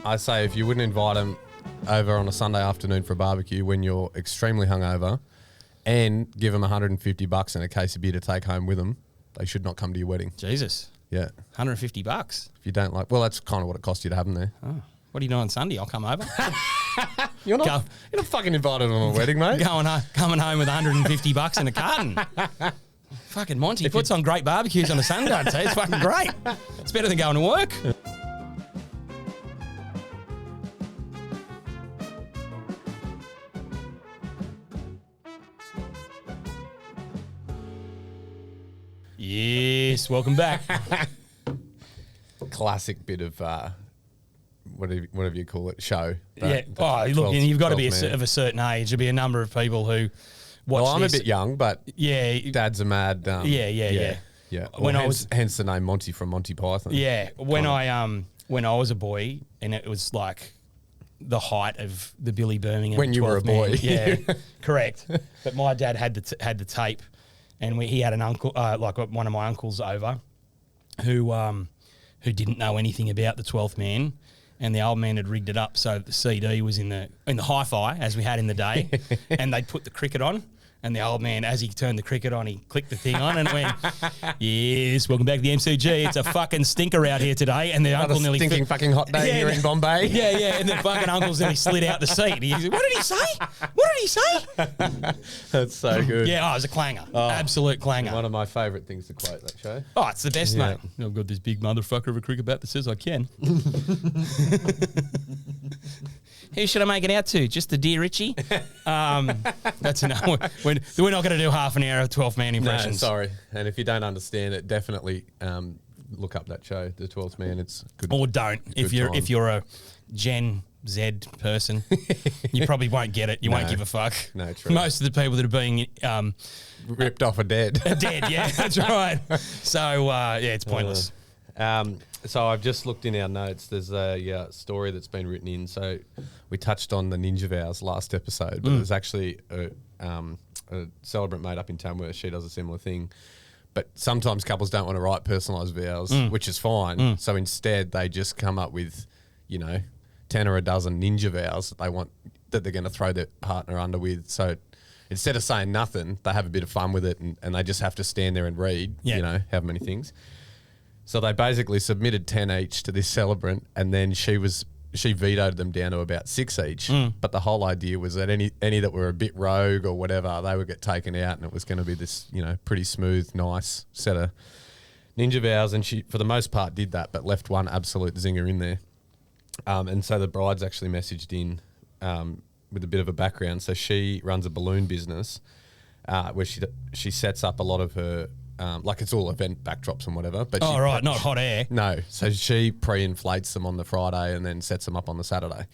I say if you wouldn't invite them over on a Sunday afternoon for a barbecue when you're extremely hungover and give them $150 and a case of beer to take home with them, they should not come to your wedding. Jesus. Yeah. $150. If you don't like, well, that's kind of what it costs you to have them there. Oh. What are you doing on Sunday? I'll come over. You're not fucking invited on a wedding, mate. Coming home with $150 in a carton. Fucking Monty puts on great barbecues on a Sunday, I'd say. It's fucking great. It's better than going to work. Yes, welcome back. Classic bit of whatever you call it, show. Look, you've got to be of a certain age. There'll be a number of people who watch I'm a bit young, but Dad's a mad. Yeah. Hence the name Monty from Monty Python. Yeah, when I was a boy, and it was like the height of the Billy Birmingham. When you were a boy, yeah, correct. But my dad had the tape, and he had an uncle, like one of my uncles over, who didn't know anything about the 12th Man. And the old man had rigged it up so that the CD was in the hi-fi, as we had in the day, and they'd put the cricket on. And the old man, as he turned the cricket on, he clicked the thing on and went, "Yes, welcome back to the MCG. It's a fucking stinker out here today." And the uncle nearly stinking fucking hot day here in Bombay. Yeah. And the fucking uncle's nearly slid out the seat. He said, "What did he say? What did he say?" That's so good. Yeah, it was a clanger, absolute clanger. One of my favourite things to quote that show. Oh, it's the best, mate. I've got this big motherfucker of a cricket bat that says I can. Who should I make it out to? Just the dear Richie? That's enough. We're not going to do half an hour of 12th Man impressions. No, sorry. And if you don't understand it, definitely look up that show, The 12th Man. It's good. Or don't. If you're a Gen Z person, you probably won't get it. You won't give a fuck. No, true. Most of the people that are being ripped off are dead. Yeah, that's right. So, it's pointless. So I've just looked in our notes. There's a story that's been written in. So we touched on the ninja vows last episode, but there's actually a celebrant made up in Tamworth. She does a similar thing. But sometimes couples don't want to write personalised vows, which is fine. So instead, they just come up with, 10 or a dozen ninja vows that they're going to throw their partner under with. So instead of saying nothing, they have a bit of fun with it, and they just have to stand there and read, however many things. So they basically submitted 10 each to this celebrant, and then she vetoed them down to about 6 each. But the whole idea was that any that were a bit rogue or whatever, they would get taken out, and it was going to be this, pretty smooth, nice set of ninja vows. And she, for the most part, did that, but left one absolute zinger in there. And so the bride's actually messaged in with a bit of a background. So she runs a balloon business where she sets up a lot of her. Like it's all event backdrops and whatever. But not hot air. No. So she pre-inflates them on the Friday and then sets them up on the Saturday.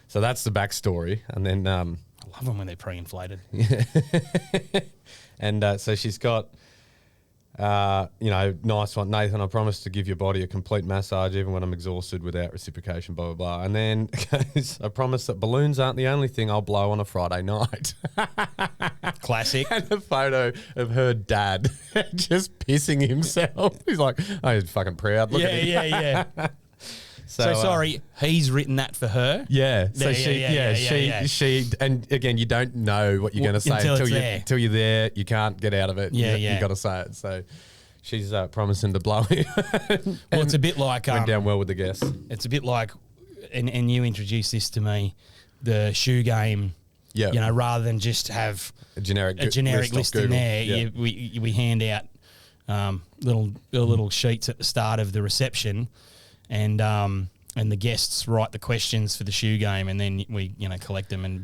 So that's the backstory. And then... I love them when they're pre-inflated. Yeah. And so she's got, nice one. Nathan, I promise to give your body a complete massage even when I'm exhausted without reciprocation, blah, blah, blah. And then I promise that balloons aren't the only thing I'll blow on a Friday night. Classic. And a photo of her dad just pissing himself. He's like, oh, he's fucking proud. Look at him. Yeah. So sorry, he's written that for her? Yeah. So she, and again, you don't know what you're going to say until you're there. You can't get out of it. You got to say it. So she's promising to blow him. Well, it's a bit like... went down well with the guests. It's a bit like, and you introduced this to me, the shoe game. Yeah. Rather than just have a generic list in there, we hand out little sheets at the start of the reception, and the guests write the questions for the shoe game, and then we collect them.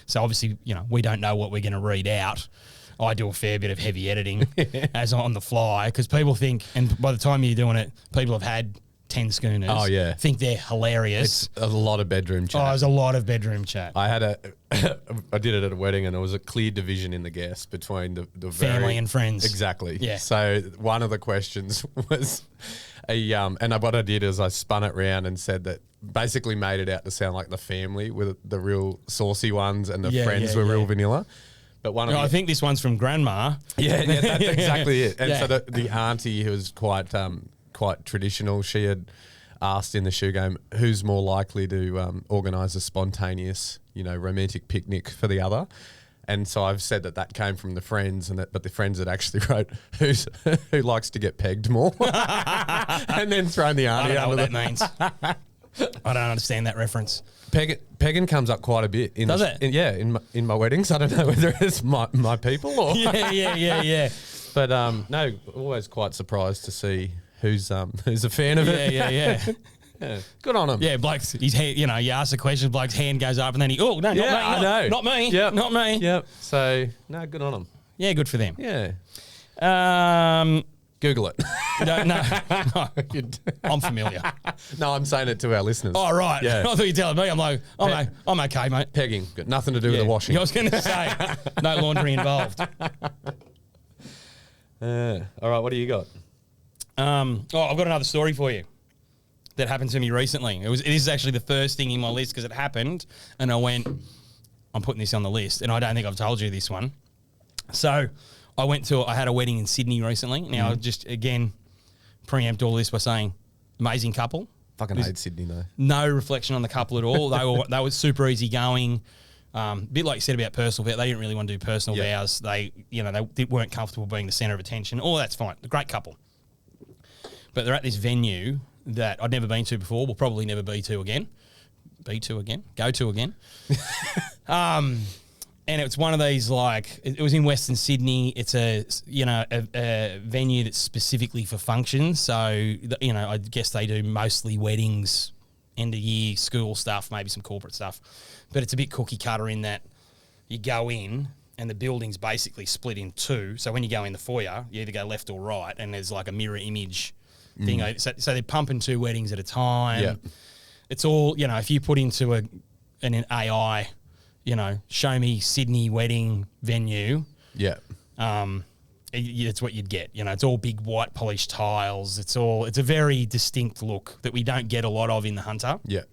So obviously we don't know what we're going to read out. I do a fair bit of heavy editing as on the fly, because people think, and by the time you're doing it, people have had 10 schooners. Oh, yeah. Think they're hilarious. It's a lot of bedroom chat. Oh, there's a lot of bedroom chat. I did it at a wedding, and there was a clear division in the guests between the family and friends. Exactly. Yeah. So one of the questions was and what I did is I spun it round and said that, basically made it out to sound like the family were the real saucy ones and the friends were real vanilla. But I think this one's from grandma. Yeah, that's exactly it. And so the auntie, who was quite traditional, she had asked in the shoe game who's more likely to organise a spontaneous, romantic picnic for the other. And so I've said that came from the friends, but the friends had actually wrote who likes to get pegged more, and then thrown the auntie. I don't know out what that means. I don't understand that reference. Pegging comes up quite a bit. Does it? In my weddings. I don't know whether it's my people or Yeah. But no, always quite surprised to see who's a fan of it. Yeah. Yeah, good on him. Yeah, bloke's his hand, you ask a question, bloke's hand goes up, and then not me. Not me. Yep. Not me. Yep. So no, good on him. Yeah, good for them. Yeah. Google it. No, I'm familiar. No, I'm saying it to our listeners. Oh, right. Yeah. I thought you were telling me. I'm like, I'm okay, mate. Pegging, got nothing to do with the washing. I was going to say, no laundry involved. All right, what do you got? I've got another story for you that happened to me recently. This is actually the first thing in my list because it happened, and I went, I'm putting this on the list, and I don't think I've told you this one. So I had a wedding in Sydney recently. Now, I'll just, again, preempt all this by saying, amazing couple. Fucking hate Sydney, though. No reflection on the couple at all. They were super easy going. A bit like you said about personal vows. They didn't really want to do personal vows. They weren't comfortable being the centre of attention. Oh, that's fine. A great couple. But they're at this venue that I'd never been to before. Will probably never be to again. Go to again. And it's one of these, like, it was in Western Sydney. It's a venue that's specifically for functions. So, I guess they do mostly weddings, end of year, school stuff, maybe some corporate stuff. But it's a bit cookie cutter in that you go in and the building's basically split in two. So when you go in the foyer, you either go left or right, and there's like a mirror image thing. So they're pumping 2 weddings at a time. Yeah. It's all, if you put into an AI, show me Sydney wedding venue. Yeah. It's what you'd get. It's all big white polished tiles. It's a very distinct look that we don't get a lot of in the Hunter. Yeah.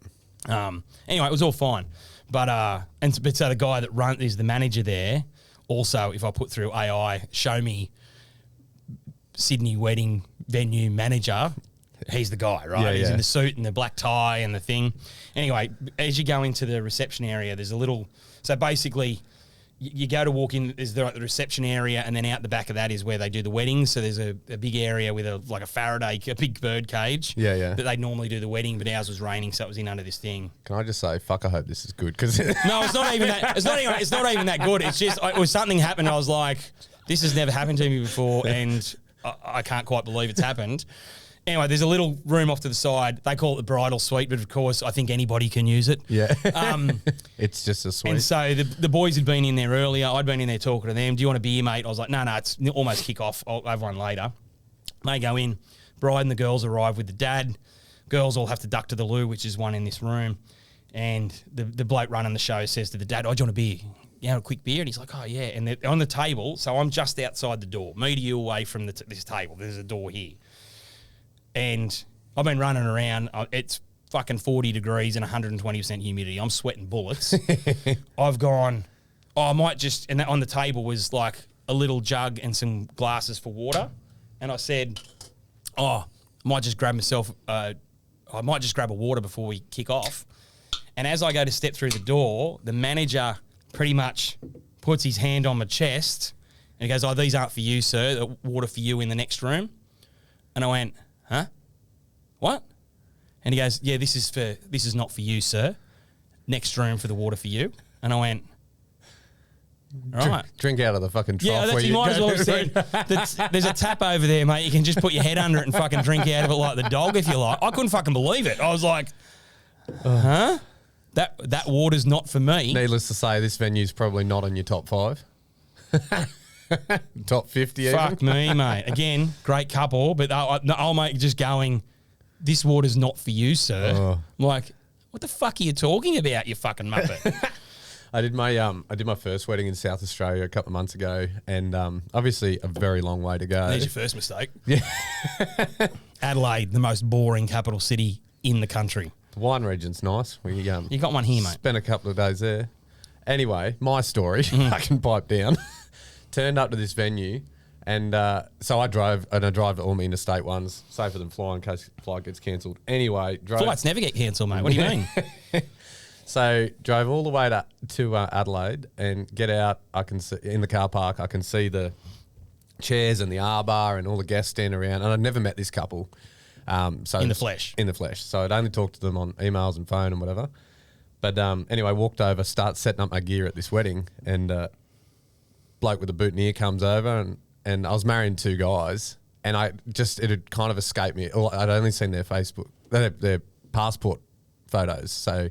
Anyway, it was all fine. But so the guy that is the manager there. Also, if I put through AI, show me Sydney wedding venue manager, he's the guy, right? Yeah, He's yeah. in the suit and the black tie and the thing. Anyway, as you go into the reception area, there's a little... So basically, you go to walk in, there's the reception area, and then out the back of that is where they do the weddings. So there's a big area with a Faraday, a big bird cage. Yeah, yeah. That they normally do the wedding, but ours was raining, so it was in under this thing. Can I just say, fuck, I hope this is good, because... No, it's not even that. It's not even that good. It's just it was something happened. I was like, this has never happened to me before, and I can't quite believe it's happened. Anyway, there's a little room off to the side. They call it the bridal suite, but of course, I think anybody can use it. Yeah. It's just a suite. And so the boys had been in there earlier. I'd been in there talking to them. Do you want a beer, mate? I was like, no, it's almost kick off. I'll have one later. They go in. Bride and the girls arrive with the dad. Girls all have to duck to the loo, which is one in this room. And the bloke running the show says to the dad, oh, do you want a beer? A quick beer? And he's like, oh, yeah. And they're on the table. So I'm just outside the door, meter you away from this table. There's a door here. And I've been running around. It's fucking 40 degrees and 120% humidity. I'm sweating bullets. I've gone, I might just, and on the table was like a little jug and some glasses for water. And I said, I might just grab a water before we kick off. And as I go to step through the door, the manager pretty much puts his hand on my chest and he goes, oh, these aren't for you, sir. The water for you in the next room. And I went, huh? What? And he goes, yeah, this is not for you, sir. Next room for the water for you. And I went, all right. Drink out of the fucking trough. Yeah, that's, you might as well have said, there's a tap over there, mate. You can just put your head under it and fucking drink out of it like the dog if you like. I couldn't fucking believe it. I was like, huh? That water's not for me. Needless to say, this venue's probably not in your top 5. Top 50 even. Fuck me, mate. Again, great couple, but I'll make just going, this water's not for you, sir. Oh. I'm like, what the fuck are you talking about, you fucking muppet? I did my first wedding in South Australia a couple of months ago, and obviously a very long way to go. There's your first mistake. Yeah. Adelaide, the most boring capital city in the country. The wine region's nice. You got one here, mate. Spent a couple of days there. Anyway, my story, I can pipe down. Turned up to this venue, And so I drive all my interstate ones, safer than flying in case flight gets cancelled. Anyway, flights never get cancelled, mate. What do you mean? So drove all the way to Adelaide and get out. I can see in the car park. I can see the chairs and the R-bar and all the guests standing around. And I'd never met this couple. So In the flesh. So I'd only talked to them on emails and phone and whatever. But anyway, walked over, start setting up my gear at this wedding, and bloke with a boutonniere comes over, and I was marrying two guys, and it had kind of escaped me. I'd only seen their their passport photos. So,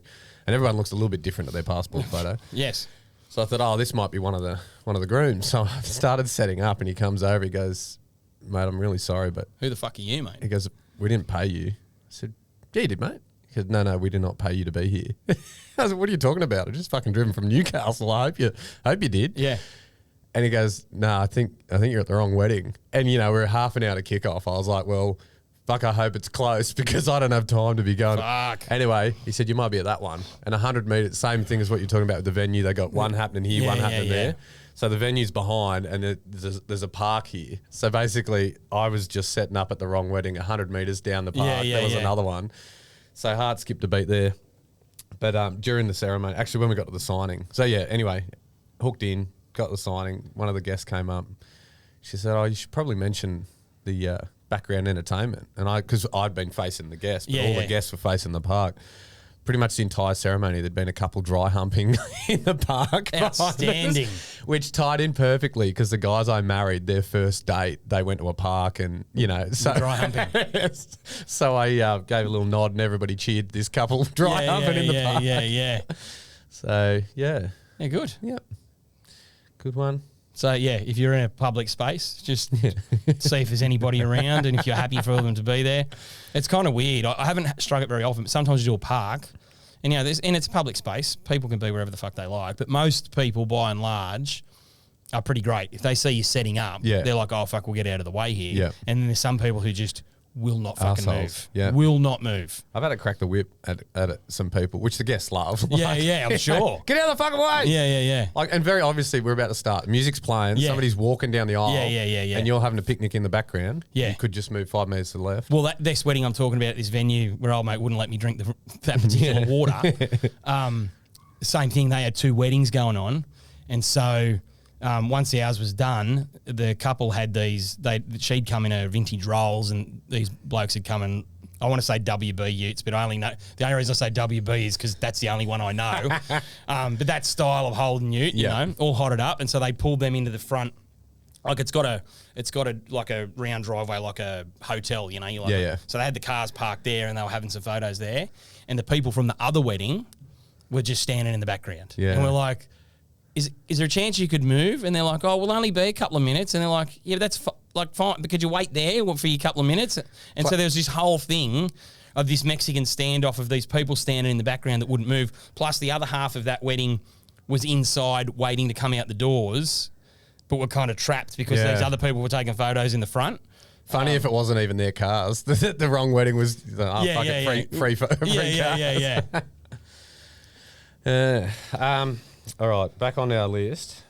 and everyone looks a little bit different at their passport photo. Yes. So I thought, this might be one of the grooms. So I started setting up, and he comes over. He goes, "Mate, I'm really sorry, but Who the fuck are you, mate?" he goes, "We didn't pay you." I said, "Yeah, you did, mate." He said, "No, we did not pay you to be here." I said, "What are you talking about? I just fucking driven from Newcastle. I hope you did." Yeah. And he goes, "No, I think you're at the wrong wedding." And we're half an hour to kick off. I was like, "Well, fuck, I hope it's close because I don't have time to be going." Fuck. Anyway, he said, "You might be at that one." And 100 metres, same thing as what you're talking about with the venue. They got one happening here, one happening there. So the venue's behind, and there's a park here. So basically, I was just setting up at the wrong wedding, 100 metres down the park. There was another one. So hard skipped a beat there. But during the ceremony, actually when we got to the signing. So yeah, anyway, hooked in, got the signing. One of the guests came up. She said, "Oh, you should probably mention the background entertainment." And because I'd been facing the guests, but all the guests were facing the park. Pretty much the entire ceremony, there'd been a couple dry humping in the park. Outstanding. Which tied in perfectly because the guys I married, their first date, they went to a park and, so dry humping. So I gave a little nod and everybody cheered this couple dry humping in the park. Yeah. So, yeah. Yeah, good. Yep. Good one. So, yeah, if you're in a public space, just see if there's anybody around and if you're happy for them to be there. It's kind of weird. I haven't struck it very often, but sometimes you do a park and, it's a public space. People can be wherever the fuck they like. But most people, by and large, are pretty great. If they see you setting up, they're like, "Oh, fuck, we'll get out of the way here." Yeah. And then there's some people who just will not fucking move. Yeah. Will not move. I've had to crack the whip at some people, which the guests love. Yeah, I'm sure. Get out of the fucking way. Yeah. And very obviously, we're about to start. Music's playing. Yeah. Somebody's walking down the aisle. Yeah. And you're having a picnic in the background. Yeah. You could just move 5 metres to the left. Well, this wedding I'm talking about at this venue where old mate wouldn't let me drink that particular water. Same thing. They had 2 weddings going on. And so once ours was done, the couple had she'd come in her vintage Rolls and these blokes had come in, I want to say WB utes, but I only know, the only reason I say WB is because that's the only one I know. But that style of Holden ute, you know, all hotted up. And so they pulled them into the front. Like it's got a like a round driveway, like a hotel, So they had the cars parked there and they were having some photos there. And the people from the other wedding were just standing in the background. Yeah. And we're like, is there a chance you could move? And they're like, "Oh, we'll only be a couple of minutes." And they're like, "Yeah, that's fine. But could you wait there for a couple of minutes?" And so there's this whole thing of this Mexican standoff of these people standing in the background that wouldn't move. Plus the other half of that wedding was inside waiting to come out the doors, but were kind of trapped because these other people were taking photos in the front. Funny if it wasn't even their cars. The wrong wedding was free cars. All right, back on our list.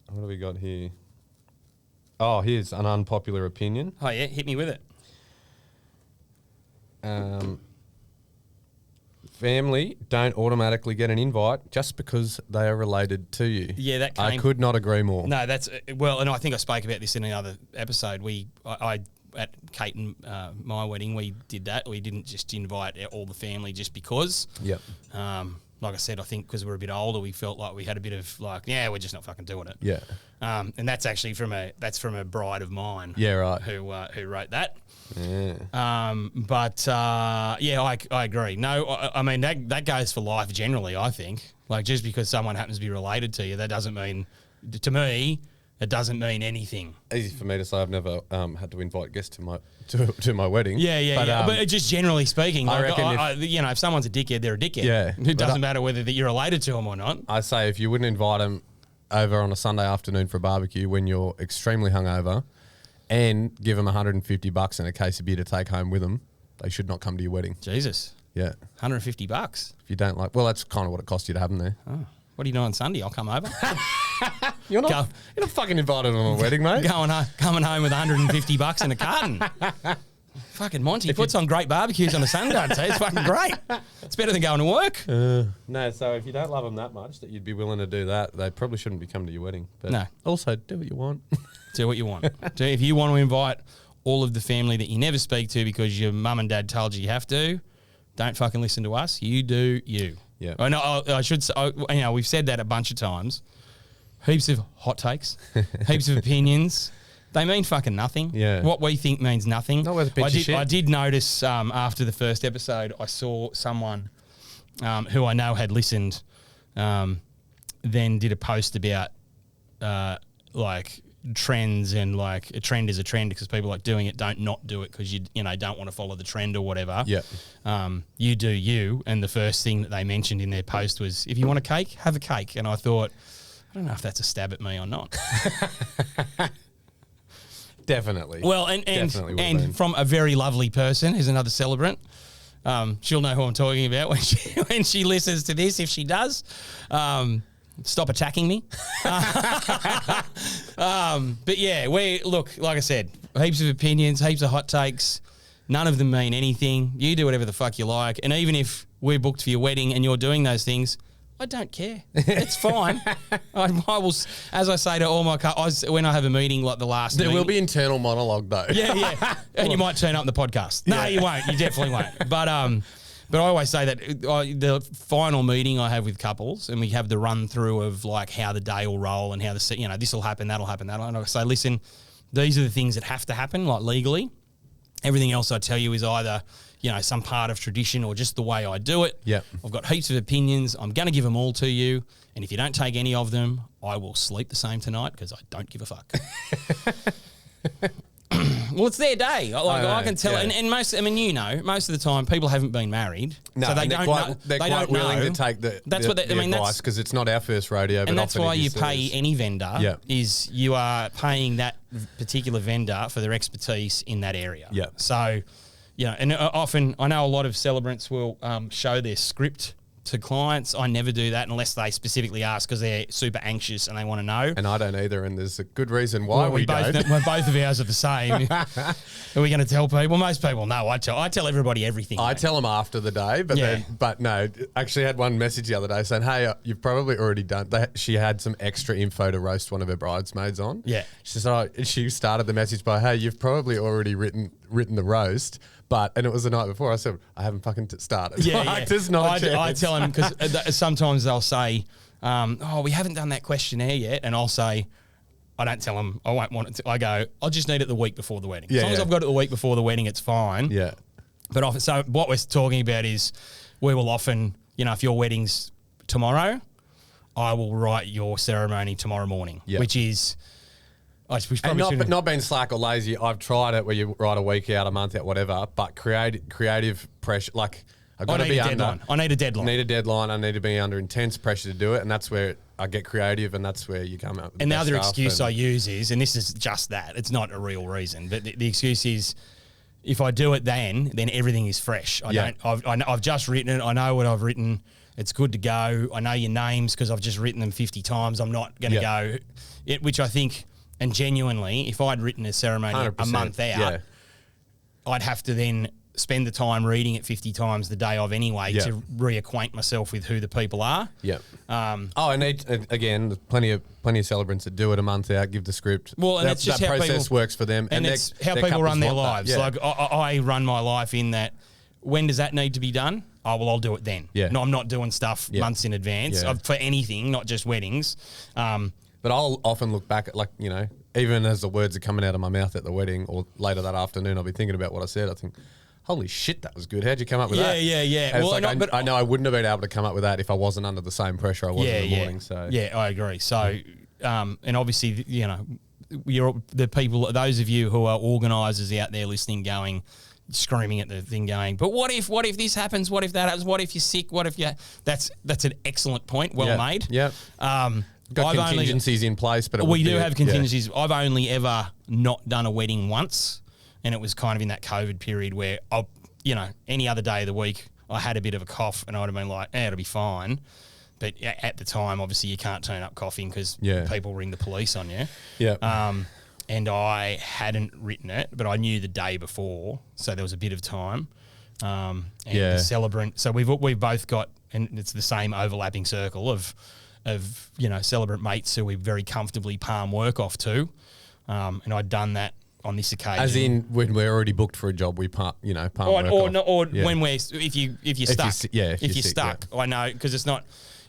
What have we got here? Oh, here's an unpopular opinion. Oh, yeah? Hit me with it. Family don't automatically get an invite just because they are related to you. Yeah, that I could not agree more. No, that's... Well, and I think I spoke about this in another episode. I at Kate and my wedding, we did that. We didn't just invite all the family just because. Yep. Like I said, I think because we're a bit older, we felt like we had a bit of we're just not fucking doing it. Yeah. And that's actually from a bride of mine. Yeah, right. Who wrote that. Yeah. I agree. No, I mean that goes for life generally. I think just because someone happens to be related to you, that doesn't mean, to me, it doesn't mean anything. Easy for me to say. I've never had to invite guests to my wedding. But just generally speaking, I reckon if someone's a dickhead, they're a dickhead. Yeah. It doesn't matter whether that you're related to them or not. I say if you wouldn't invite them over on a Sunday afternoon for a barbecue when you're extremely hungover and give them $150 and a case of beer to take home with them, they should not come to your wedding. Jesus. Yeah. $150. If you don't that's kind of what it costs you to have them there. Oh. What are you doing on Sunday? I'll come over. You're not fucking invited on a wedding, mate. Coming home with $150 in a carton. Fucking Monty puts on great barbecues on a Sunday. I'd say it's fucking great. It's better than going to work. No, so if you don't love them that much that you'd be willing to do that, they probably shouldn't be coming to your wedding. But no. Also, do what you want. Do what you want. If you want to invite all of the family that you never speak to because your mum and dad told you have to, don't fucking listen to us. You do you. Yeah. I know. I should say, we've said that a bunch of times. Heaps of hot takes, heaps of opinions. They mean fucking nothing. Yeah. What we think means nothing. Not worth a pinch of shit. I did notice after the first episode, I saw someone who I know had listened, then did a post about like trends and like a trend is a trend because people like doing it don't not do it because you don't want to follow the trend or whatever. Yeah. You do you. And the first thing that they mentioned in their post was, if you want a cake, have a cake. And I thought, I don't know if that's a stab at me or not. Definitely. Well, and from a very lovely person who's another celebrant. She'll know who I'm talking about when she listens to this, if she does. Stop attacking me. But yeah, like I said, heaps of opinions, heaps of hot takes. None of them mean anything. You do whatever the fuck you like. And even if we're booked for your wedding and you're doing those things, I don't care. It's fine. I will, as I say to all my when I have a meeting like the last There meeting, will be internal monologue though. Yeah. And you might turn up in the podcast. No, you won't. You definitely won't. But I always say that the final meeting I have with couples, and we have the run through of like how the day will roll and how this will happen, that'll happen, And I say, listen, these are the things that have to happen, like legally. Everything else I tell you is either some part of tradition or just the way I do it. Yeah. I've got heaps of opinions. I'm going to give them all to you. And if you don't take any of them, I will sleep the same tonight because I don't give a fuck. Well, it's their day. I can tell. Yeah. And most of the time, people haven't been married. No, so they don't know. They're quite willing to take the advice because it's not our first rodeo. And that's why you pay any vendor is you are paying that particular vendor for their expertise in that area. Yeah. So, and often I know a lot of celebrants will show their script to clients. I never do that unless they specifically ask because they're super anxious and they want to know. And I don't either, and there's a good reason why we don't. Both of ours are the same. Are we going to tell people? Most people know. I tell everybody everything. I tell them after the day, but no. Actually, had one message the other day saying, "Hey, you've probably already done." She had some extra info to roast one of her bridesmaids on. Yeah. She said, she started the message by, "Hey, you've probably already written the roast." And it was the night before. I said, I haven't fucking started. Yeah, There's not a chance. I tell them because sometimes they'll say, we haven't done that questionnaire yet. And I'll say, I don't tell them, I won't want it to. I go, I'll just need it the week before the wedding. As long as I've got it the week before the wedding, it's fine. Yeah. But often, so what we're talking about is we will often, if your wedding's tomorrow, I will write your ceremony tomorrow morning, which is... And not being slack or lazy. I've tried it where you write a week out, a month out, whatever. But creative pressure, like I've got to be under. I need a deadline. I need to be under intense pressure to do it, and that's where I get creative, and that's where you come out with and the other excuse I use is, and this is just that, it's not a real reason, but the excuse is, if I do it then everything is fresh. I've just written it. I know what I've written. It's good to go. I know your names because I've just written them 50 times. I'm not going to go, which I think. And genuinely, if I'd written a ceremony 100%, a month out, I'd have to then spend the time reading it 50 times the day of anyway to reacquaint myself with who the people are. Yeah. Again, plenty of celebrants that do it a month out, give the script. Well, and that's just that how process works for them. And it's how people run their lives. Yeah. Like I run my life in that. When does that need to be done? Oh, well, I'll do it then. Yeah. No, I'm not doing stuff months in advance for anything, not just weddings. But I'll often look back at, even as the words are coming out of my mouth at the wedding or later that afternoon, I'll be thinking about what I said. I think, holy shit, that was good. How'd you come up with that? Yeah. Well, I know I wouldn't have been able to come up with that if I wasn't under the same pressure I was in the morning. So yeah, I agree. So, and obviously, you're the people, those of you who are organisers out there listening, going, screaming at the thing, going, but what if this happens? What if that happens? What if you're sick? What if you? That's an excellent point. Well made. Yeah. Got contingencies in place, but we do have contingencies. I've only ever not done a wedding once, and it was kind of in that COVID period where any other day of the week I had a bit of a cough and I would have been like, it'll be fine. But at the time, obviously, you can't turn up coughing because people ring the police on you. Yeah. And I hadn't written it, but I knew the day before, so there was a bit of time. The celebrant. So we've both got, and it's the same overlapping circle of celebrant mates who we very comfortably palm work off to, and I'd done that on this occasion. As in, when we're already booked for a job, we palm work off. When we're if you're stuck. If you're stuck, I know, because it's not.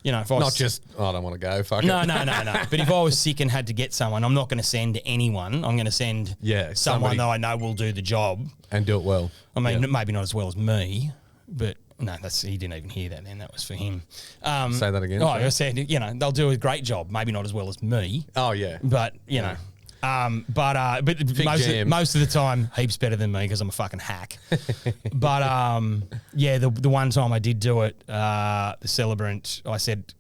If I was, not just, I don't want to go, fuck no, it. No. But if I was sick and had to get someone, I'm not going to send anyone. I'm going to send someone that I know will do the job. And do it well. I mean, maybe not as well as me, but no, he didn't even hear that then. That was for him. Say that again. I said, they'll do a great job. Maybe not as well as me. Oh, yeah. But, but most of the time, heaps better than me because I'm a fucking hack. But the one time I did do it, the celebrant, I said,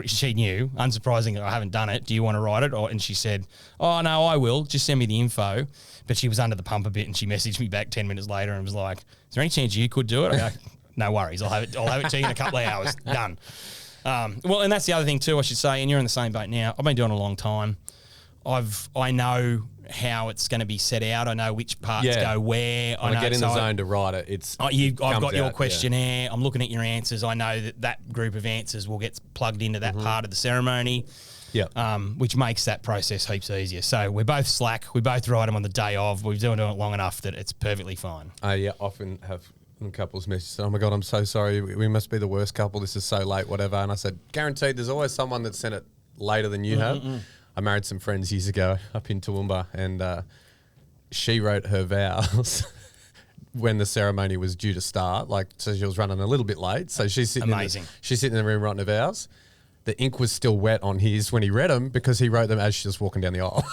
she knew, unsurprisingly, I haven't done it. Do you want to write it? And she said, oh no, I will. Just send me the info. But she was under the pump a bit, and she messaged me back 10 minutes later and was like, is there any chance you could do it? I go, no worries. I'll have it to you in a couple of hours. Done. And that's the other thing too, I should say, and you're in the same boat now. I've been doing it a long time. I know how it's going to be set out. I know which parts go where. When I get in the zone to write it, I've got your questionnaire. Yeah. I'm looking at your answers. I know that group of answers will get plugged into that part of the ceremony. Yeah. Which makes that process heaps easier. So we're both slack. We both write them on the day of. We've been doing it long enough that it's perfectly fine. I often have couples message, oh my God, I'm so sorry. We must be the worst couple. This is so late, whatever. And I said, guaranteed there's always someone that sent it later than you have. I married some friends years ago up in Toowoomba, and she wrote her vows when the ceremony was due to start. So she was running a little bit late. So she's sitting in the room writing her vows. The ink was still wet on his when he read them because he wrote them as she was walking down the aisle.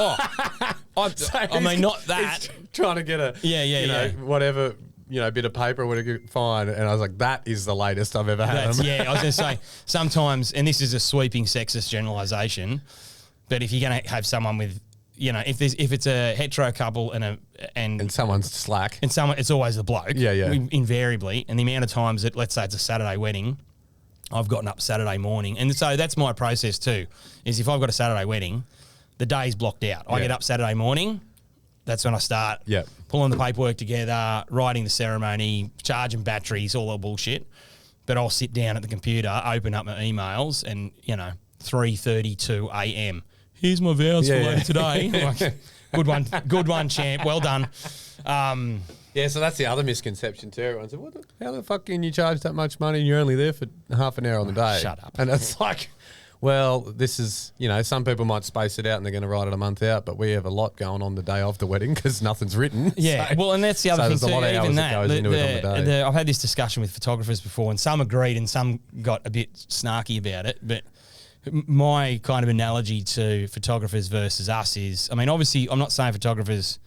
I mean, not that. Trying to get a whatever. Bit of paper would have fine. And I was like, that is the latest I've ever had. I was going to say, sometimes, and this is a sweeping sexist generalisation, but if you're going to have someone with, if it's a hetero couple and someone's slack, and it's always the bloke. Yeah. Invariably, and the amount of times that, let's say it's a Saturday wedding, I've gotten up Saturday morning, and so that's my process too. Is if I've got a Saturday wedding, the day's blocked out. I get up Saturday morning. That's when I start pulling the paperwork together, writing the ceremony, charging batteries, all that bullshit. But I'll sit down at the computer, open up my emails, and 3:32 a.m. Here's my vows for later today. Good one, champ. Well done. So that's the other misconception too. Everyone said, how the fuck can you charge that much money and you're only there for half an hour on the day? Shut up. And it's like, well, this is, some people might space it out and they're going to write it a month out, but we have a lot going on the day of the wedding because nothing's written. Yeah, so, and that's the other thing too. There's a lot of hours that goes into it on the day. I've had this discussion with photographers before, and some agreed and some got a bit snarky about it, but my kind of analogy to photographers versus us is, I mean, obviously, I'm not saying photographers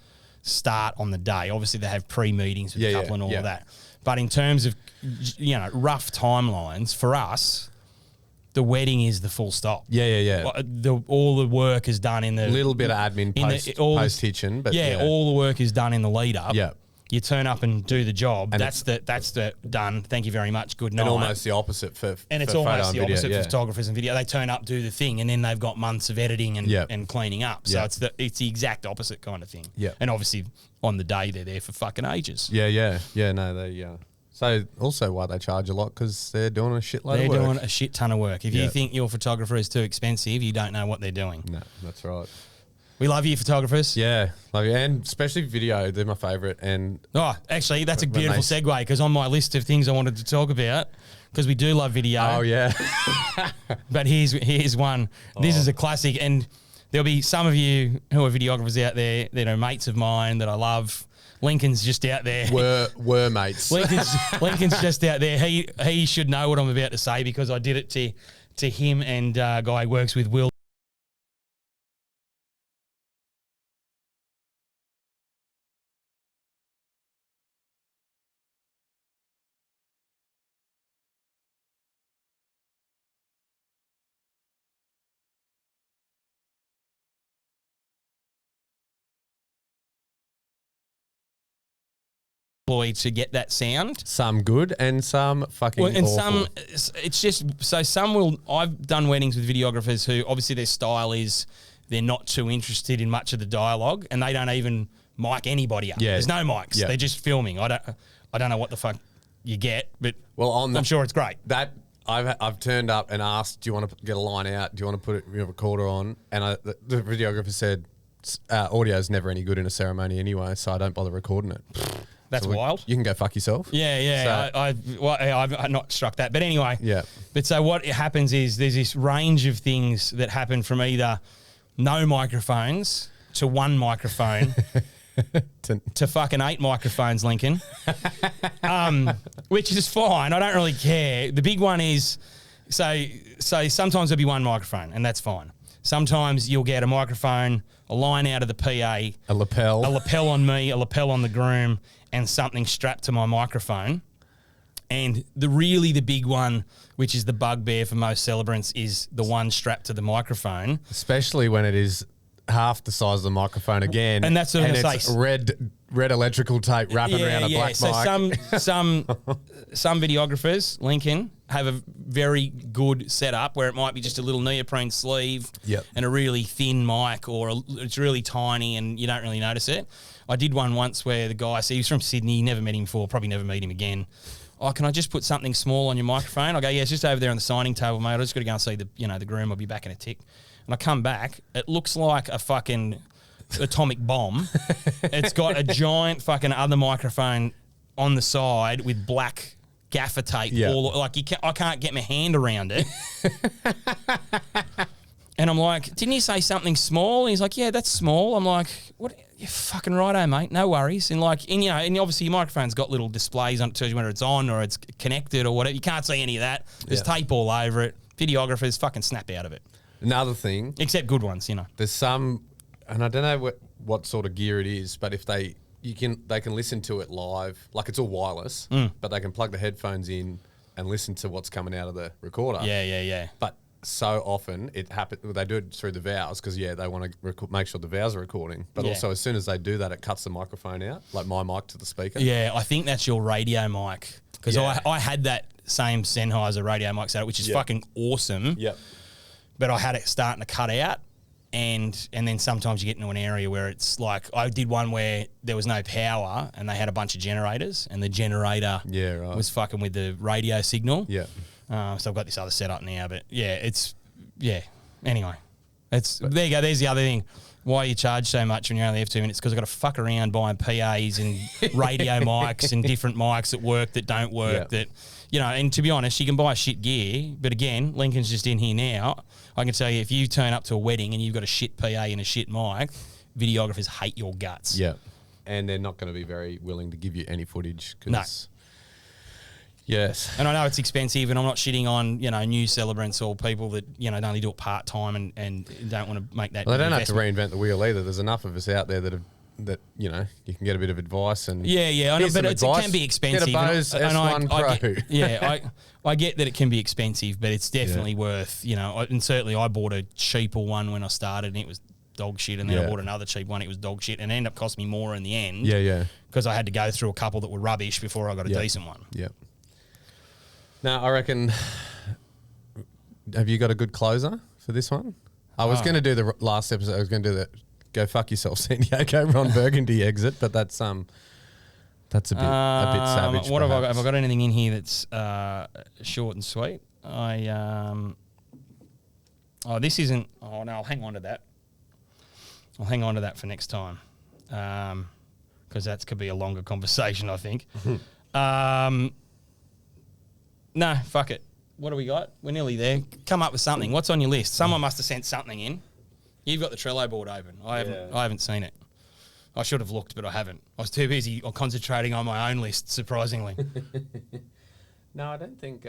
start on the day. Obviously, they have pre-meetings with the couple and all of that. But in terms of, rough timelines, for us, the wedding is the full stop. Yeah. All the work is done in the... Little bit of admin post-hitchin, but all the work is done in the lead-up. Yeah. You turn up and do the job. And that's the done. Thank you very much. Good night. And almost the opposite for and it's for almost photo the and opposite video, for photographers and video. They turn up, do the thing, and then they've got months of editing and cleaning up. So it's the exact opposite kind of thing. Yeah. And obviously on the day they're there for fucking ages. Yeah. No, they. So also why they charge a lot, because they're doing a shitload of work. They're doing a shit ton of work. If you think your photographer is too expensive, you don't know what they're doing. No, that's right. We love you, photographers. Yeah, love you. And especially video, they're my favourite. And actually, that's a beautiful segue, because on my list of things I wanted to talk about, because we do love video. Oh, yeah. But here's one. This is a classic, and there'll be some of you who are videographers out there that are mates of mine that I love. Lincoln's just out there. Were mates. Lincoln's just out there. He should know what I'm about to say, because I did it to him and a guy who works with Will. ploy to get that sound. Some good and some fucking Well, and awful. it's just, so some will, I've done weddings with videographers who obviously their style is they're not too interested in much of the dialogue and they don't even mic anybody up. Yeah. There's no mics. Yeah. They're just filming. I don't know what the fuck you get, but Well, I'm sure it's great. That I've turned up and asked, do you want to get a line out? Do you want to put your recorder on? And the videographer said, audio is never any good in a ceremony anyway, so I don't bother recording it. That's So wild. You can go fuck yourself. Yeah. So, I've not struck that. But anyway. Yeah. But so what happens is there's this range of things that happen from either no microphones to one microphone to fucking 8 microphones, Lincoln. Which is fine. I don't really care. The big one is, so sometimes there'll be one microphone and that's fine. Sometimes you'll get a microphone, a line out of the PA, a lapel on me, a lapel on the groom, and something strapped to my microphone. And the big one, which is the bugbear for most celebrants, is the one strapped to the microphone. especially when it is half the size of the microphone again. And that's what I'm gonna it's say. red electrical tape wrapping around a black So mic. some videographers, Lincoln, have a very good setup where it might be just a little neoprene sleeve Yep. and a really thin mic, or it's really tiny and you don't really notice it. I did one once where the guy, so he was from Sydney, never met him before, probably never meet him again. Oh, can I just put something small on your microphone? I go, yeah, it's just over there on the signing table, mate. I just got to go and see the groom. I'll be back in a tick. And I come back, it looks like a fucking atomic bomb. It's got a giant fucking other microphone on the side with black gaffer tape. Yeah. I can't get my hand around it. And I'm like, didn't you say something small? And he's like, yeah, that's small. I'm like, what? You're fucking righto, mate. No worries. And and obviously your microphone's got little displays on it, tells you whether it's on or it's connected or whatever. You can't see any of that. There's tape all over it. Videographers fucking snap out of it. Another thing, Except good ones, there's some, and I don't know what sort of gear it is, but if they can listen to it live, like it's all wireless, but they can plug the headphones in and listen to what's coming out of the recorder. Yeah. But so often it happens, they do it through the vowels because they want to make sure the vowels are recording. But Yeah. also as soon as they do that, it cuts the microphone out, like my mic to the speaker. Yeah, I think that's your radio mic. Because Yeah. I had that same Sennheiser radio mic setup, which is fucking awesome. Yep. But I had it starting to cut out. And then sometimes you get into an area where it's like, I did one where there was no power and they had a bunch of generators and the generator was fucking with the radio signal. Yeah. So I've got this other setup now, but anyway, there you go. There's the other thing. Why you charge so much when you only have 2 minutes? Because I've got to fuck around buying PAs and radio mics and different mics that work, that don't work, that, and to be honest, you can buy shit gear, but again, Lincoln's just in here now. I can tell you, if you turn up to a wedding and you've got a shit PA and a shit mic, videographers hate your guts. Yeah. And they're not going to be very willing to give you any footage. No. Yes. And I know it's expensive, and I'm not shitting on, new celebrants or people that, only do it part-time and don't want to make that Well, they don't investment. have to reinvent the wheel either. There's enough of us out there that you can get a bit of advice and Yeah, I know, here's but some it advice. can be expensive. Get a Bose S1 Pro. I get that it can be expensive, but it's definitely worth, and certainly I bought a cheaper one when I started and it was dog shit, and then I bought another cheap one, it was dog shit, and it ended up costing me more in the end. Yeah. Because I had to go through a couple that were rubbish before I got a decent one. Yeah. Now, I reckon, have you got a good closer for this one? I was going to do the last episode, I was going to do the go fuck yourself San Diego Ron Burgundy exit, but that's a bit savage. What have I got? Have I got anything in here that's short and sweet? This isn't. Oh no, I'll hang on to that. I'll hang on to that for next time, because that could be a longer conversation, I think. No, fuck it. What do we got? We're nearly there. Come up with something. What's on your list? Someone must have sent something in. You've got the Trello board open. I haven't seen it. I should have looked, but I haven't. I was too busy concentrating on my own list, surprisingly. No, I don't think.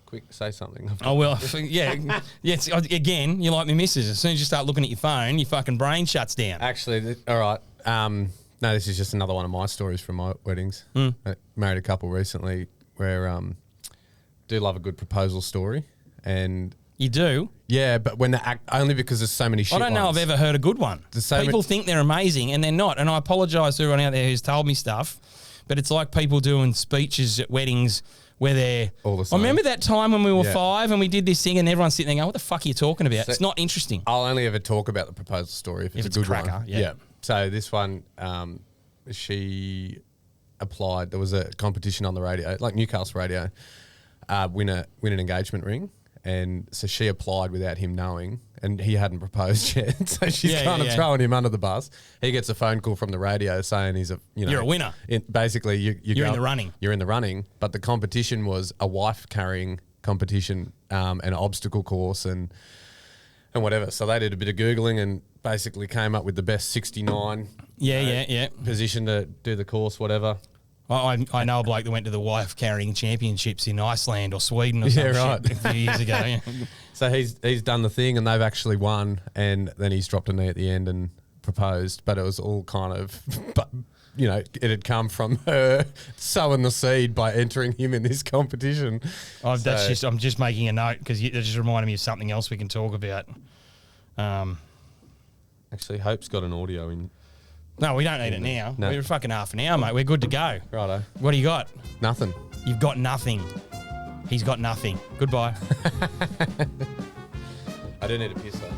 Quick, say something. Oh, well, yeah. Yes, again, you're like me missus. As soon as you start looking at your phone, your fucking brain shuts down. Actually, all right. No, this is just another one of my stories from my weddings. I married a couple recently where do love a good proposal story. And You do? Yeah, but when they act, only because there's so many shit I don't know ones. I've ever heard a good one. People think they're amazing and they're not. And I apologise to everyone out there who's told me stuff, but it's like people doing speeches at weddings where they're... all the same. I remember that time when we were 5 and we did this thing and everyone's sitting there going, what the fuck are you talking about? It's not interesting. I'll only ever talk about the proposal story if it's a good cracker, one. yeah. So this one, she applied. There was a competition on the radio, like Newcastle Radio, win an engagement ring. And so she applied without him knowing, and he hadn't proposed yet. So she's kind of throwing him under the bus. He gets a phone call from the radio saying he's you're a winner. Basically, you're in the running. You're in the running. But the competition was a wife carrying competition, an obstacle course, and whatever. So they did a bit of Googling and basically came up with the best 69 position to do the course, whatever. I know a bloke that went to the wife carrying championships in Iceland or Sweden or something a few years ago. Yeah. So he's done the thing and they've actually won, and then he's dropped a knee at the end and proposed. But it was all kind of, it had come from her sowing the seed by entering him in this competition. I'm just making a note because that just reminded me of something else we can talk about. Actually, Hope's got an audio in. No, we don't need it now. No. We're fucking half an hour, mate. We're good to go. Righto. What do you got? Nothing. You've got nothing. He's got nothing. Goodbye. I do need a piss though.